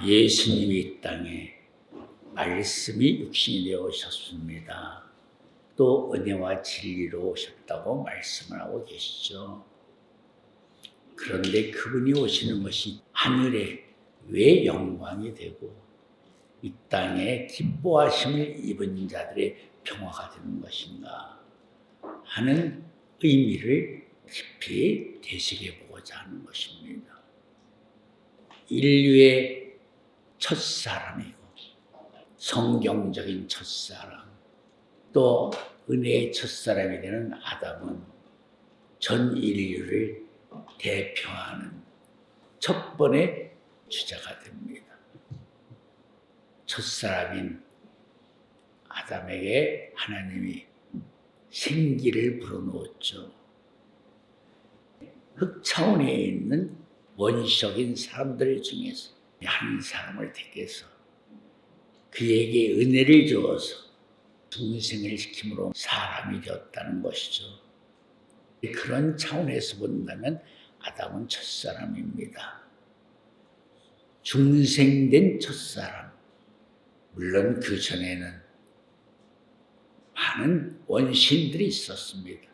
예수님이 이 땅에 말씀이 육신이 되어 오셨습니다. 또 은혜와 진리로 오셨다고 말씀을 하고 계시죠. 그런데 그분이 오시는 것이 하늘에 왜 영광이 되고 이 땅에 기뻐하심을 입은 자들의 평화가 되는 것인가 하는 의미를 깊이 되새겨보고자 하는 것입니다. 인류의 첫사람이고 성경적인 첫사람, 또 은혜의 첫사람이 되는 아담은 전 인류를 대표하는 첫 번의 주자가 됩니다. 첫사람인 아담에게 하나님이 생기를 불어넣었죠. 흙 차원에 있는 원시적인 사람들 중에서 한 사람을 택해서 그에게 은혜를 주어서 중생을 시킴으로 사람이 되었다는 것이죠. 그런 차원에서 본다면 아담은 첫사람입니다. 중생된 첫사람. 물론 그 전에는 많은 원시인들이 있었습니다.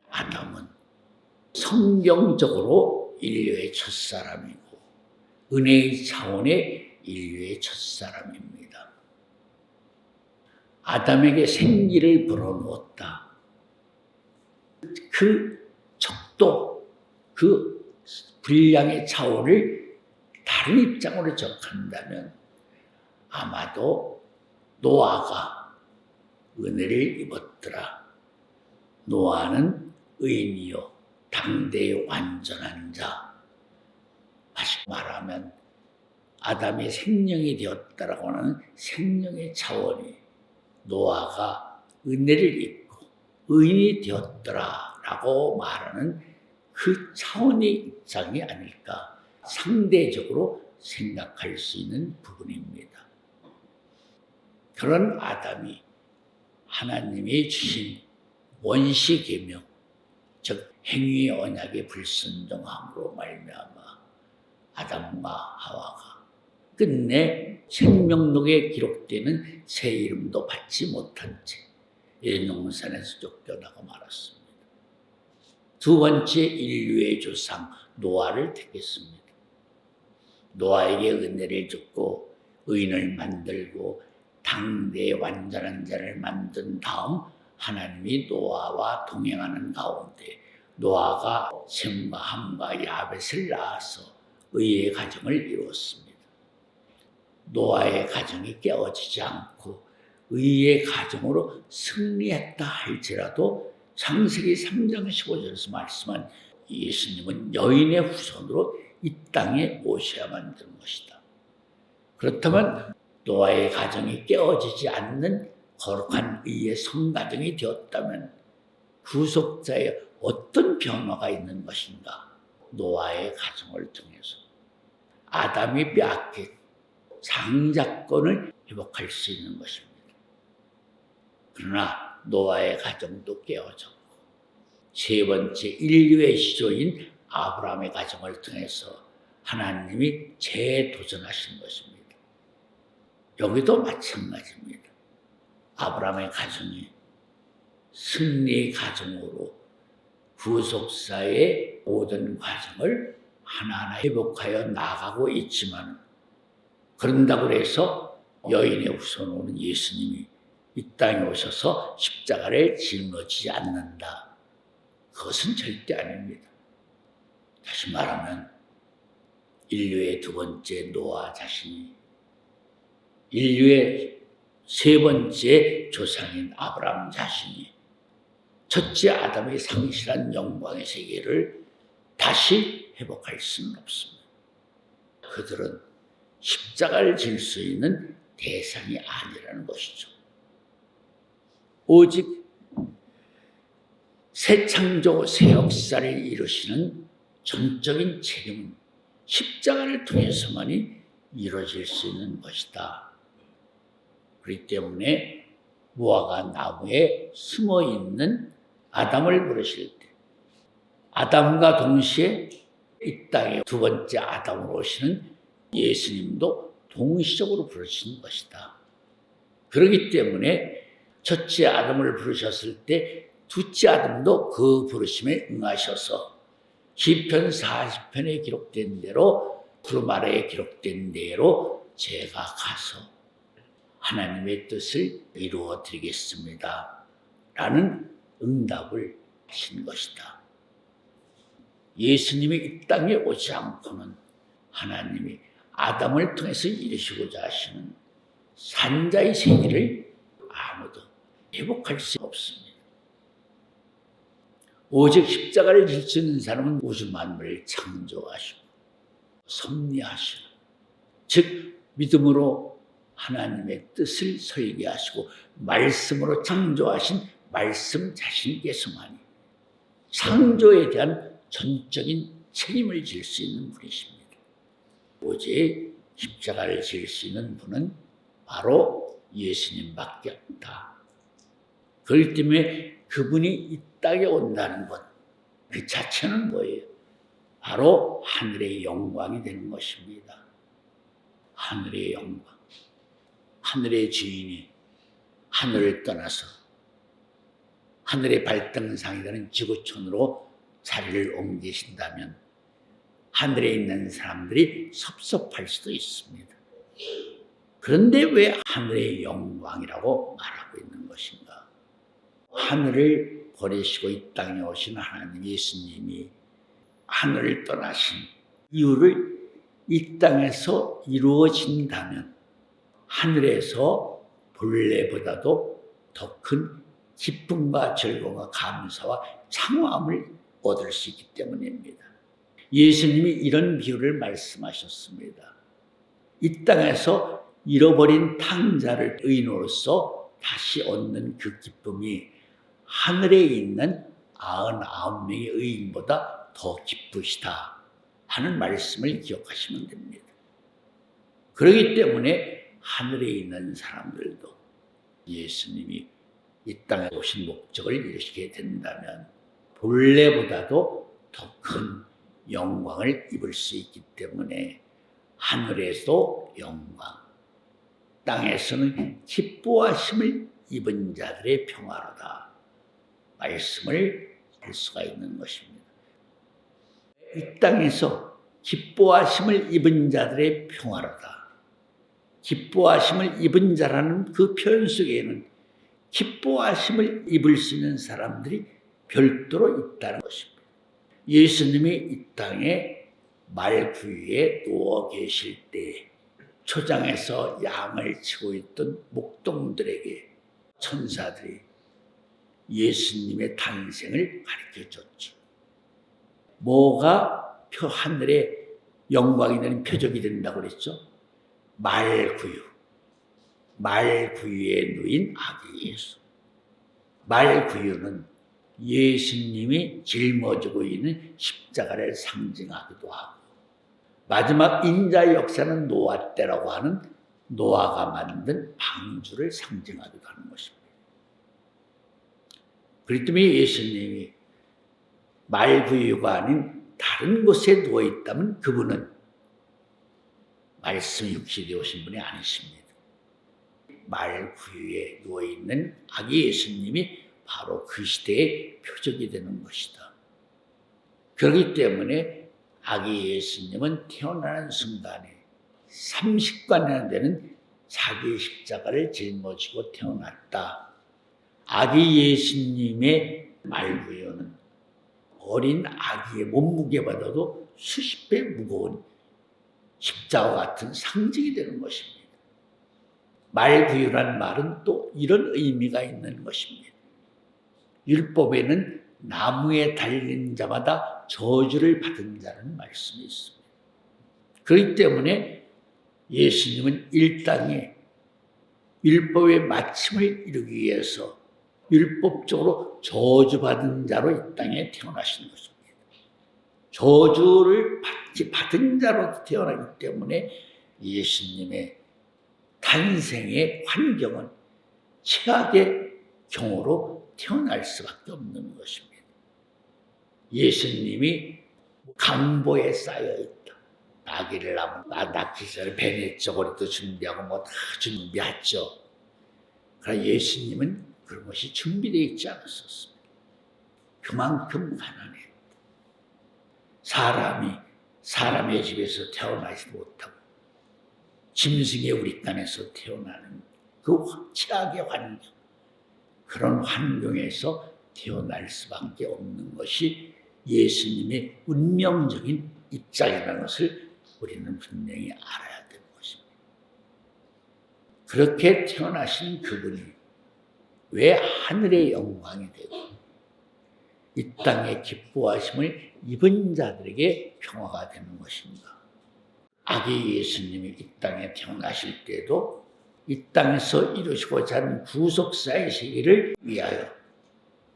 아담은 성경적으로 인류의 첫사람이고 은혜의 차원의 인류의 첫사람입니다. 아담에게 생기를 불어넣었다. 그 척도, 그 분량의 차원을 다른 입장으로 적한다면 아마도 노아가 은혜를 입었더라. 노아는 의인이요 당대의 완전한 자. 다시 말하면 아담의 생명이 되었다라고 하는 생명의 차원이 노아가 은혜를 입고 의인이 되었더라라고 말하는 그 차원의 입장이 아닐까 상대적으로 생각할 수 있는 부분입니다. 그런 아담이 하나님이 주신 원시 계명, 즉 행위의 언약에 불순종함으로 말미암아 아담과 하와가 끝내 생명록에 기록되는 새 이름도 받지 못한 채 에덴동산에서 쫓겨나고 말았습니다. 두 번째 인류의 조상 노아를 택했습니다. 노아에게 은혜를 줬고 의인을 만들고 당대의 완전한 자를 만든 다음 하나님이 노아와 동행하는 가운데 노아가 셈과 함과 야벳을 낳아서 의의 가정을 이루었습니다. 노아의 가정이 깨어지지 않고 의의 가정으로 승리했다 할지라도 창세기 3장 15절에서 말씀한 예수님은 여인의 후손으로 이 땅에 오셔야만 되는 것이다. 그렇다면 노아의 가정이 깨어지지 않는 거룩한 의의 성가정이 되었다면 구속자의 어떤 변화가 있는 것인가? 노아의 가정을 통해서 아담이 빼앗긴 장자권을 회복할 수 있는 것입니다. 그러나 노아의 가정도 깨어졌고 세 번째 인류의 시조인 아브라함의 가정을 통해서 하나님이 재도전하신 것입니다. 여기도 마찬가지입니다. 아브라함의 가정이 승리의 가정으로 구속사의 모든 과정을 하나하나 회복하여 나가고 있지만 그런다고 해서 여인의 후손으로 예수님이 이 땅에 오셔서 십자가를 짊어지지 않는다. 그것은 절대 아닙니다. 다시 말하면 인류의 두 번째 노아 자신이 인류의 세 번째 조상인 아브라함 자신이 첫째 아담의 상실한 영광의 세계를 다시 회복할 수는 없습니다. 그들은 십자가를 질 수 있는 대상이 아니라는 것이죠. 오직 새 창조, 새 역사를 이루시는 전적인 책임은 십자가를 통해서만이 이루어질 수 있는 것이다. 그렇기 때문에 무화과 나무에 숨어있는 아담을 부르실 때 아담과 동시에 이 땅에 두 번째 아담으로 오시는 예수님도 동시적으로 부르신 것이다. 그렇기 때문에 첫째 아담을 부르셨을 때 둘째 아담도 그 부르심에 응하셔서 시편 40편에 기록된 대로 두루마리에 기록된 대로 제가 가서 하나님의 뜻을 이루어 드리겠습니다. 라는 응답을 하신 것이다. 예수님이 이 땅에 오지 않고는 하나님이 아담을 통해서 이루시고자 하시는 산자의 세계를 아무도 회복할 수 없습니다. 오직 십자가를 질 수 있는 사람은 우주 만물을 창조하시고 섭리하시고 즉 믿음으로 하나님의 뜻을 설계하시고 말씀으로 창조하신 말씀 자신께서만이 창조에 대한 전적인 책임을 질 수 있는 분이십니다. 오직 십자가를 질 수 있는 분은 바로 예수님밖에 없다. 그렇기 때문에 그분이 이 땅에 온다는 것, 그 자체는 뭐예요? 바로 하늘의 영광이 되는 것입니다. 하늘의 영광. 하늘의 주인이 하늘을 떠나서 하늘의 발등상이 되는 지구촌으로 자리를 옮기신다면 하늘에 있는 사람들이 섭섭할 수도 있습니다. 그런데 왜 하늘의 영광이라고 말하고 있는 것인가? 하늘을 버리시고 이 땅에 오신 하나님 예수님이 하늘을 떠나신 이유를 이 땅에서 이루어진다면 하늘에서 본래보다도 더 큰 기쁨과 즐거움과 감사와 창화함을 얻을 수 있기 때문입니다. 예수님이 이런 비유를 말씀하셨습니다. 이 땅에서 잃어버린 탕자를 의인으로서 다시 얻는 그 기쁨이 하늘에 있는 99명의 의인보다 더 기쁘시다 하는 말씀을 기억하시면 됩니다. 그렇기 때문에 하늘에 있는 사람들도 예수님이 이 땅에 오신 목적을 이루시게 된다면 본래보다도 더 큰 영광을 입을 수 있기 때문에 하늘에서 영광, 땅에서는 기뻐하심을 입은 자들의 평화로다 말씀을 할 수가 있는 것입니다. 이 땅에서 기뻐하심을 입은 자들의 평화로다. 기뻐하심을 입은 자라는 그 표현 속에는 기뻐하심을 입을 수 있는 사람들이 별도로 있다는 것입니다. 예수님이 이 땅에 말구유에 누워 계실 때 초장에서 양을 치고 있던 목동들에게 천사들이 예수님의 탄생을 가르쳐줬죠. 뭐가 하늘의 영광이 되는 표적이 된다고 그랬죠? 말구유에 누인 아기 예수. 말구유는 예수님이 짊어지고 있는 십자가를 상징하기도 하고 마지막 인자 역사는 노아 때라고 하는 노아가 만든 방주를 상징하기도 하는 것입니다. 그렇기 때문에 예수님이 말구유가 아닌 다른 곳에 누워있다면 그분은 말씀 육신이 오신 분이 아니십니다. 말구유에 누워있는 아기 예수님이 바로 그 시대의 표적이 되는 것이다. 그렇기 때문에 아기 예수님은 태어나는 순간에 30관이나 되는 자기 십자가를 짊어지고 태어났다. 아기 예수님의 말구유는 어린 아기의 몸무게보다도 수십 배 무거운 십자와 같은 상징이 되는 것입니다. 말구유란 말은 또 이런 의미가 있는 것입니다. 율법에는 나무에 달린 자마다 저주를 받은 자라는 말씀이 있습니다. 그렇기 때문에 예수님은 이 땅에 율법의 마침을 이루기 위해서 율법적으로 저주받은 자로 이 땅에 태어나신 것입니다. 저주를 받은 자로 태어나기 때문에 예수님의 탄생의 환경은 최악의 경우로 태어날 수밖에 없는 것입니다. 예수님이 강보에 쌓여있다. 아기를 낳기 전에 배냇저고리도 준비하고 뭐 다 준비했죠. 그러나 예수님은 그런 것이 준비되어 있지 않았었습니다. 그만큼 가난했다. 사람의 집에서 태어나지 못하고 짐승의 우리 땅에서 태어나는 그 최악의 환경, 그런 환경에서 태어날 수밖에 없는 것이 예수님의 운명적인 입장이라는 것을 우리는 분명히 알아야 되는 것입니다. 그렇게 태어나신 그분이 왜 하늘의 영광이 되고 이 땅의 기뻐하심을 입은 자들에게 평화가 되는 것인가? 아기 예수님이 이 땅에 태어나실 때도 이 땅에서 이루시고자 하는 구속사의 세계를 위하여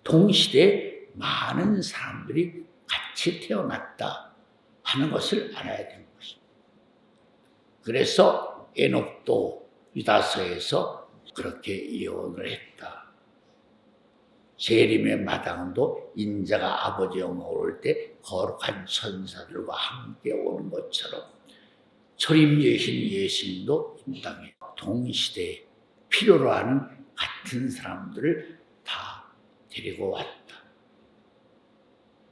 동시대에 많은 사람들이 같이 태어났다 하는 것을 알아야 되는 것입니다. 그래서 에녹도 유다서에서 그렇게 예언을 했다. 재림의 마당도 인자가 아버지 영광 올 때 거룩한 천사들과 함께 오는 것처럼 초림여신 예수님도 이 땅에 동시대에 필요로 하는 같은 사람들을 다 데리고 왔다.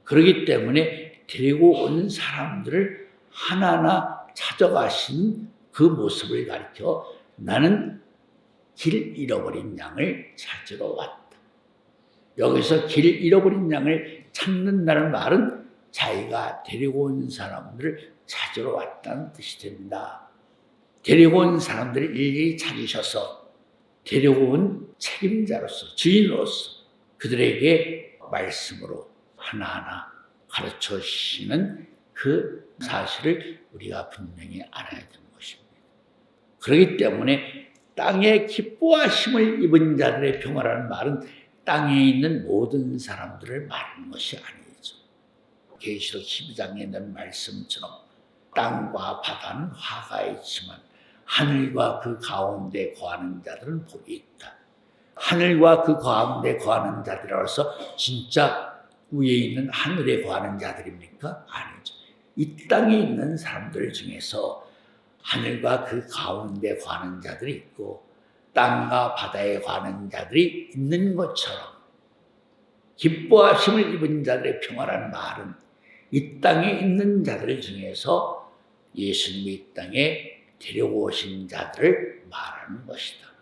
그렇기 때문에 데리고 온 사람들을 하나하나 찾아가시는 그 모습을 가리켜 나는 길 잃어버린 양을 찾으러 왔다. 여기서 길 잃어버린 양을 찾는다는 말은 자기가 데리고 온 사람들을 찾으러 왔다는 뜻이 됩니다. 데리고 온 사람들을 일일이 찾으셔서 데리고 온 책임자로서 주인으로서 그들에게 말씀으로 하나하나 가르쳐 주시는 그 사실을 우리가 분명히 알아야 되는 것입니다. 그렇기 때문에 땅에 기뻐하심을 입은 자들의 평화라는 말은 땅에 있는 모든 사람들을 말하는 것이 아니죠. 계시록 12장에 있는 말씀처럼 땅과 바다는 화가 있지만 하늘과 그 가운데 거하는 자들은 복이 있다. 하늘과 그 가운데 거하는 자들이라서 진짜 위에 있는 하늘에 거하는 자들입니까? 아니죠. 이 땅에 있는 사람들 중에서 하늘과 그 가운데 거하는 자들이 있고 땅과 바다에 거하는 자들이 있는 것처럼 기뻐하심을 입은 자들의 평화라는 말은 이 땅에 있는 자들 중에서 예수님이 이 땅에 데려오신 자들을 말하는 것이다.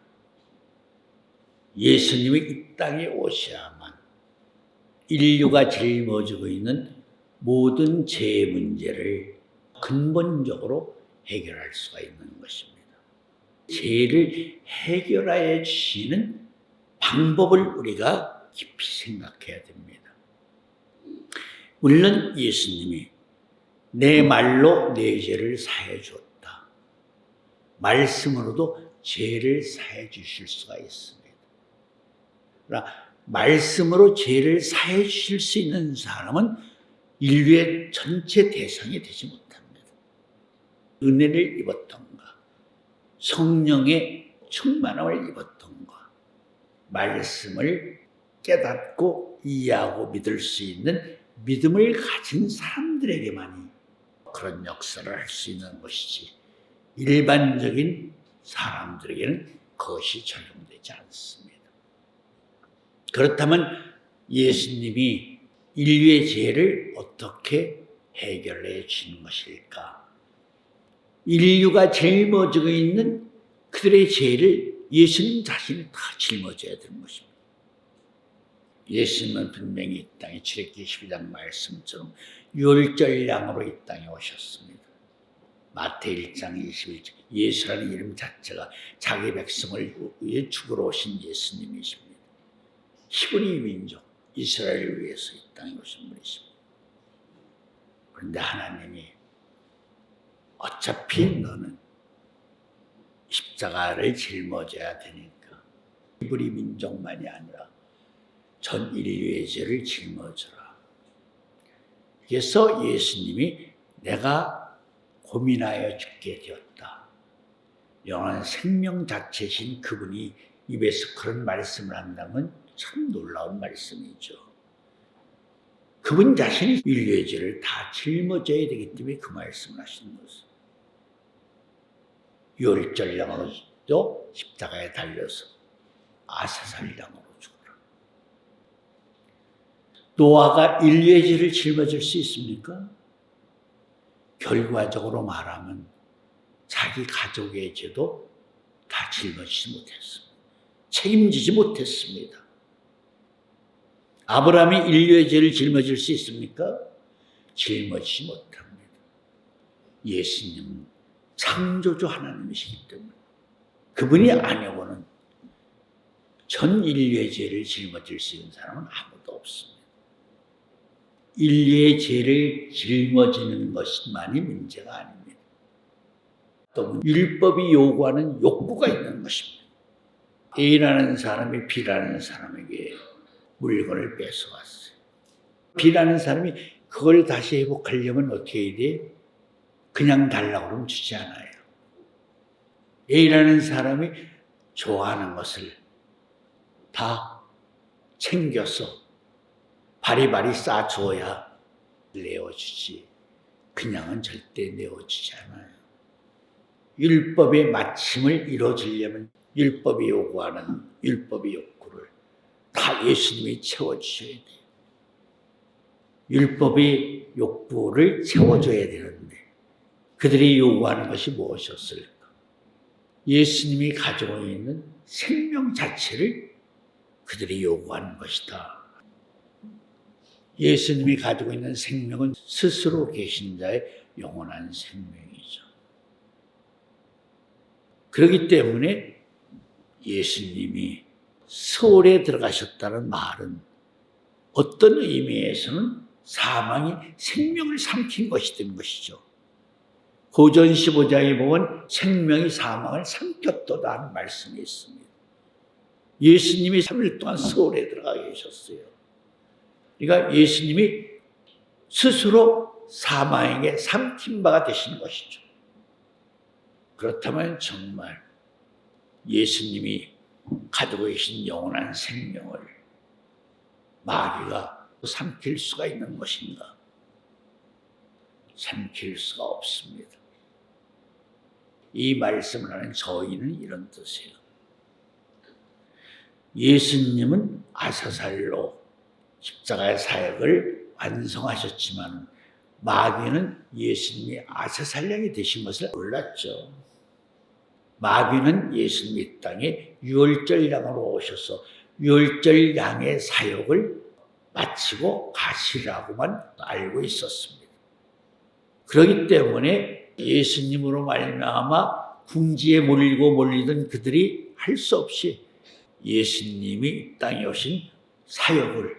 예수님이 이 땅에 오셔야만 인류가 짊어지고 있는 모든 죄의 문제를 근본적으로 해결할 수가 있는 것입니다. 죄를 해결하여 주시는 방법을 우리가 깊이 생각해야 됩니다. 물론 예수님이 내 말로 내 죄를 사해 주었다. 말씀으로도 죄를 사해 주실 수가 있습니다. 그러나 말씀으로 죄를 사해 주실 수 있는 사람은 인류의 전체 대상이 되지 못합니다. 은혜를 입었던가 성령의 충만함을 입었던가 말씀을 깨닫고 이해하고 믿을 수 있는 믿음을 가진 사람들에게만이 그런 역사를 할 수 있는 것이지 일반적인 사람들에게는 그것이 적용되지 않습니다. 그렇다면 예수님이 인류의 죄를 어떻게 해결해 주는 것일까? 인류가 짊어지고 있는 그들의 죄를 예수님 자신이 다 짊어져야 되는 것입니다. 예수님은 분명히 이 땅에 출애굽기 12장 말씀처럼 율절양으로 이 땅에 오셨습니다. 마태 1장 21절 예수라는 이름 자체가 자기 백성을 위해 죽으러 오신 예수님이십니다. 히브리 민족 이스라엘을 위해서 이 땅에 오신 분이십니다. 그런데 하나님이 어차피 너는 십자가를 짊어져야 되니까 히브리 민족만이 아니라 전 인류의 죄를 짊어져라. 그래서 예수님이 내가 고민하여 죽게 되었다. 영원한 생명 자체신 그분이 입에서 그런 말씀을 한다면 참 놀라운 말씀이죠. 그분 자신이 인류의 죄를 다 짊어져야 되기 때문에 그 말씀을 하시는 것입니다. 유월절량으로도 십자가에 달려서 아사살량으로 죽어라. 노아가 인류의 죄를 짊어질 수 있습니까? 결과적으로 말하면 자기 가족의 죄도 다 짊어지지 못했습니다. 책임지지 못했습니다. 아브라함이 인류의 죄를 짊어질 수 있습니까? 짊어지지 못합니다. 예수님은 창조주 하나님이시기 때문에 그분이 아니고는 전 인류의 죄를 짊어질 수 있는 사람은 아무도 없습니다. 인류의 죄를 짊어지는 것만이 문제가 아닙니다. 또 율법이 요구하는 욕구가 있는 것입니다. A라는 사람이 B라는 사람에게 물건을 뺏어왔어요. B라는 사람이 그걸 다시 회복하려면 어떻게 해야 돼? 그냥 달라고 그러면 주지 않아요. A라는 사람이 좋아하는 것을 다 챙겨서 바리바리 싸줘야 내어주지. 그냥은 절대 내어주지 않아요. 율법의 마침을 이루어지려면 율법이 요구하는 율법의 욕구를 다 예수님이 채워주셔야 돼요. 율법의 욕구를 채워줘야 되는데 그들이 요구하는 것이 무엇이었을까? 예수님이 가지고 있는 생명 자체를 그들이 요구하는 것이다. 예수님이 가지고 있는 생명은 스스로 계신 자의 영원한 생명이죠. 그렇기 때문에 예수님이 서울에 들어가셨다는 말은 어떤 의미에서는 사망이 생명을 삼킨 것이 된 것이죠. 고전 15장에 보면 생명이 사망을 삼켰도다 하는 말씀이 있습니다. 예수님이 3일 동안 서울에 들어가 계셨어요. 그러니까 예수님이 스스로 사망에게 삼킨 바가 되시는 것이죠. 그렇다면 정말 예수님이 가지고 계신 영원한 생명을 마귀가 삼킬 수가 있는 것인가? 삼킬 수가 없습니다. 이 말씀을 하는 저희는 이런 뜻이에요. 예수님은 아사살로 십자가의 사역을 완성하셨지만 마귀는 예수님이 아사살량이 되신 것을 몰랐죠. 마귀는 예수님이 이 땅에 유월절 양으로 오셔서 유월절 양의 사역을 마치고 가시라고만 알고 있었습니다. 그렇기 때문에 예수님으로 말미암아 궁지에 몰리던 그들이 할 수 없이 예수님이 이 땅에 오신 사역을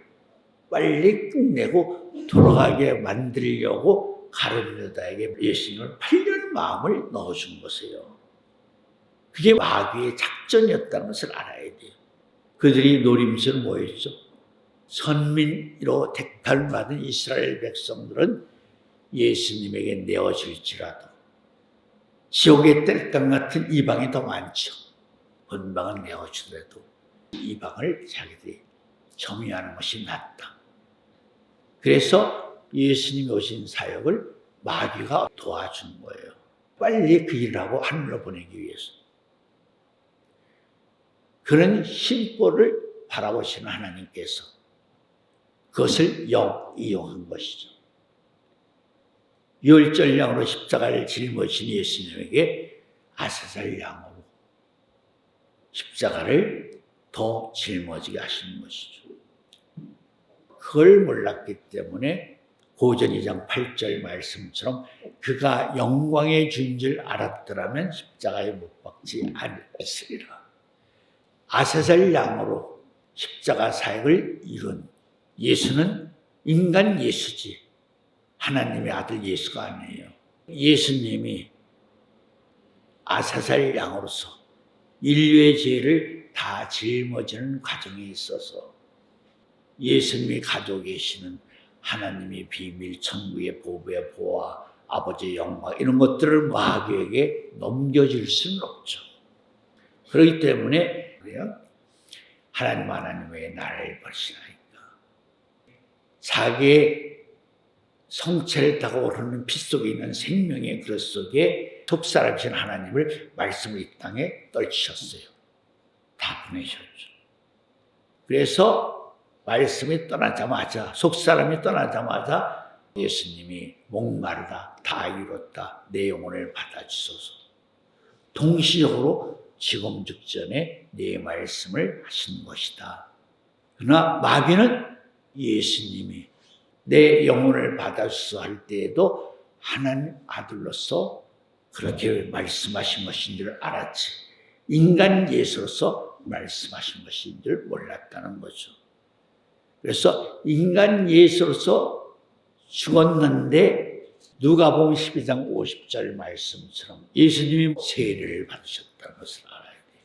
빨리 끝내고 돌아가게 만들려고 가룟유다에게 예수님을 팔려는 마음을 넣어준 것이에요. 그게 마귀의 작전이었다는 것을 알아야 돼요. 그들이 노림수는 뭐였죠? 선민으로 택함을 받은 이스라엘 백성들은 예수님에게 내어질지라도 지옥의 땔감 같은 이방이 더 많죠. 본방은 내어주더라도 이방을 자기들이 점유하는 것이 낫다. 그래서 예수님이 오신 사역을 마귀가 도와준 거예요. 빨리 그 일을 하고 하늘로 보내기 위해서. 그런 심보를 바라보시는 하나님께서 그것을 이용한 것이죠. 유월절 양으로 십자가를 짊어진 예수님에게 아사살 양으로 십자가를 더 짊어지게 하시는 것이죠. 그걸 몰랐기 때문에 고전 2장 8절 말씀처럼 그가 영광의 주인 줄 알았더라면 십자가에 못 박지 않았으리라. 아사살 양으로 십자가 사역을 이룬 예수는 인간 예수지 하나님의 아들 예수가 아니에요. 예수님이 아사살 양으로서 인류의 죄를 다 짊어지는 과정에 있어서 예수님이 가지고 계시는 하나님의 비밀, 천국의 보배의 보화, 아버지의 영광 이런 것들을 마귀에게 넘겨줄 수는 없죠. 그렇기 때문에 하나님 왜 나를 버리시나이까. 자기의 성체를 타고 오르는 피 속에 있는 생명의 그릇 속에 독사람이신 하나님을 말씀을 이 땅에 떨치셨어요. 다 보내셨죠. 그래서 말씀이 떠나자마자, 속사람이 떠나자마자 예수님이 목마르다, 다 이뤘다, 내 영혼을 받아주소서. 동시적으로 지금 직전에 내 말씀을 하신 것이다. 그러나 마귀는 예수님이 내 영혼을 받아주소서 할 때에도 하나님 아들로서 그렇게 말씀하신 것인 줄 알았지, 인간 예수로서 말씀하신 것인 줄 몰랐다는 거죠. 그래서 인간 예수로서 죽었는데 누가복음 12장 50절 말씀처럼 예수님이 세례를 받으셨다는 것을 알아야 돼요.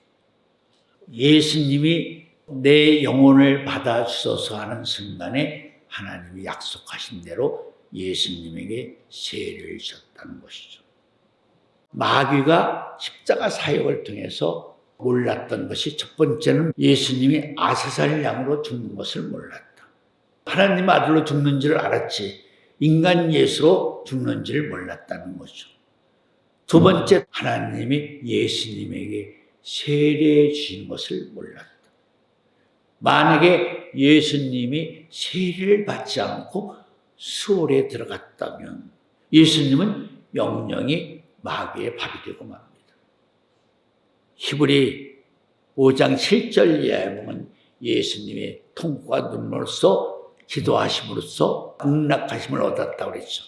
예수님이 내 영혼을 받아주소서 하는 순간에 하나님이 약속하신 대로 예수님에게 세례를 주셨다는 것이죠. 마귀가 십자가 사역을 통해서 몰랐던 것이, 첫 번째는 예수님이 아사살 양으로 죽는 것을 몰랐다. 하나님 아들로 죽는 줄 알았지 인간 예수로 죽는 줄 몰랐다는 거죠. 두 번째, 하나님이 예수님에게 세례 주신 것을 몰랐다. 만약에 예수님이 세례를 받지 않고 수월에 들어갔다면 예수님은 영영이 마귀의 밥이 되고 맙니다. 히브리 5장 7절 이하에 보면 예수님의 통과 눈물로써 기도하심으로써 응락하심을 얻었다고 그랬죠.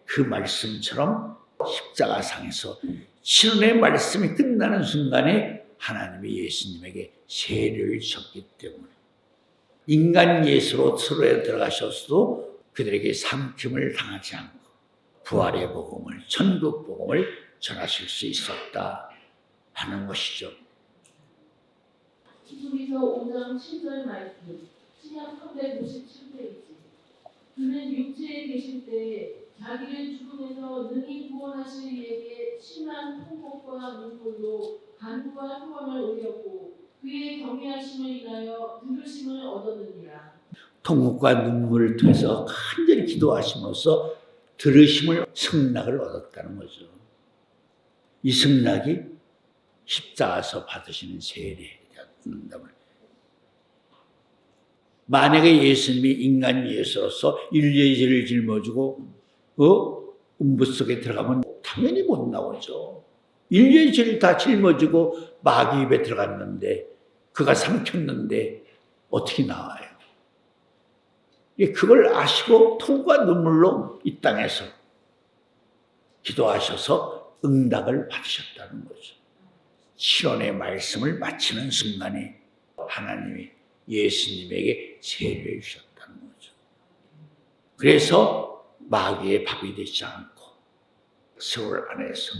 그 말씀처럼 십자가상에서 신의 말씀이 끝나는 순간에 하나님이 예수님에게 세례를 주셨기 때문에 인간 예수로 서로에 들어가셨어도 그들에게 삼킴을 당하지 않고 부활의 복음을, 천국 복음을 전하실 수 있었다 하는 것이죠. 히브리서 5장 7절 말씀, 신약 397페이지. 그는 육체에 계실 때 자기를 죽음에서 능히 구원하실 이에게 심한 통곡과 눈물로 간구와 소원을 올렸고 그의 경외하심을 인하여 들으심을 얻었느니라. 통곡과 눈물을 통해서 간절히 기도하심으로써 들으심을, 승낙을 얻었다는 거죠. 이 승낙이 십자가에서 받으시는 세례였다면, 만약에 예수님이 인간 예수로서 인류의 죄를 짊어지고 음부 속에 들어가면 당연히 못 나오죠. 인류의 죄를 다 짊어지고 마귀 입에 들어갔는데, 그가 삼켰는데 어떻게 나와요? 그걸 아시고 통과 눈물로 이 땅에서 기도하셔서 응답을 받으셨다는 거죠. 실언의 말씀을 마치는 순간에 하나님이 예수님에게 세례를 주셨다는 거죠. 그래서 마귀의 밥이 되지 않고 세월 안에서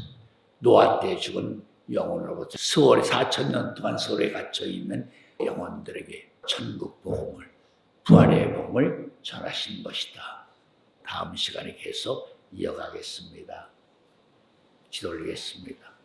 노아 때 죽은 영혼으로부터 세월에 4,000년 동안 세월에 갇혀있는 영혼들에게 천국 복음을, 부활의 복음을 전하신 것이다. 다음 시간에 계속 이어가겠습니다. 기도 올리겠습니다.